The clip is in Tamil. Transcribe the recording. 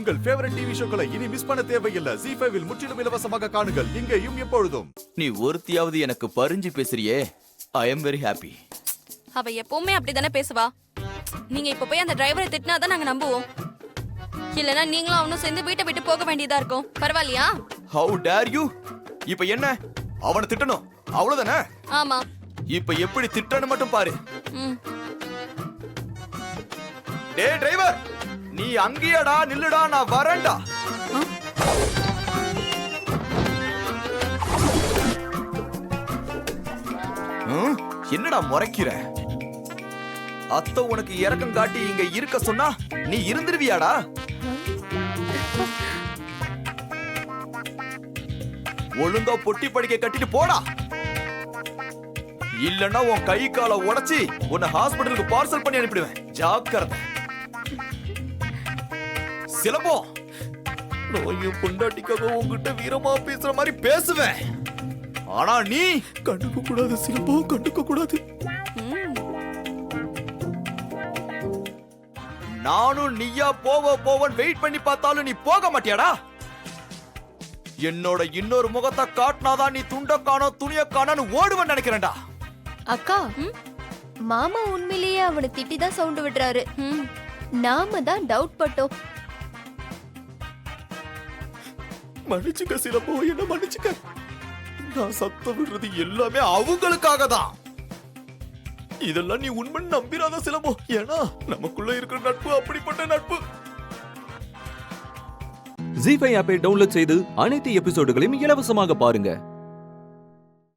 உங்கள் ஃபேவரட் டிவி ஷோக்களை இனி மிஸ் பண்ண தேவையில்லை. ZEE5 இல் முற்றிலும் இலவசமாக காணுங்கள், இங்கேயும் எப்பொழுதும். நீ ஒருத்தியாவது எனக்கு பறிஞ்சு பேசுறியே, ஐ எம் வெரி ஹாப்பி. அவ எப்பவுமே அப்படிதானே பேசுவா. நீங்க இப்ப போய் அந்த டிரைவரை திட்டினாதான் நாங்க நம்புவோம். இல்லனா நீங்களும் அவனும் சேர்ந்து வீட்டை விட்டு போக வேண்டியதா இருக்கும். பரவாயில்லையா? How dare you? இப்ப என்ன, அவனை திட்டணும் அவ்வளவுதானே? ஆமா. இப்ப எப்படி திட்டணும் மட்டும் பாரு. ம். டேய் டிரைவர், நீ அங்கேயேடா நில்லுடா, நான் வரேன்டா. என்னடா முறைக்கிற? அத்தை உனக்கு இறக்கம் காட்டி இங்க இருக்க சொன்னா நீ இருந்துருவியாடா? ஒழுங்கா பொட்டி படிக்க கட்டிட்டு போடா, இல்லன்னா உன் கை காலை உடைச்சி உன்னை ஹாஸ்பிடலுக்கு பார்சல் பண்ணி அனுப்பிடுவேன். ஜாக்கிரதை. சிலம்பம், நான் என் பொண்டாட்டிக்காக உங்ககிட்ட வீரமா பேசுற மாதிரி பேசுவேன், ஆனா நீ கண்டுக்க கூடாது. சிலம்பம், கண்டுக்க கூடாது. நானும் நீயா போவன் வெயிட் பண்ணி பார்த்தாலும் நீ போக மாட்டியாடா? என்னோட இன்னொரு முகத்தை காட்டினாதான் நீ துண்ட காணோம் துணிய காணோன்னு ஓடுவன்னு நினைக்கிறேன்டா. அக்கா, மாமா உண்மையிலேயே அவனை திட்டிதான் சவுண்ட் விடுறாரு. நாம தான் டவுட் பட்டோம். மன்னிச்சுக்க சிலம்போ, என்ன மன்னிச்சுக்க. நான் சத்தம் விடுறது எல்லாமே அவங்களுக்காக தான். இதெல்லாம் நீ உண்மை நம்பிராத சிலம்போ, ஏன்னா நமக்குள்ள இருக்கிற நட்பு அப்படிப்பட்ட நட்பு. ZEE5 ஆப்பை டவுன்லோட் செய்து அனைத்து எபிசோடுகளையும் இலவசமாக பாருங்க.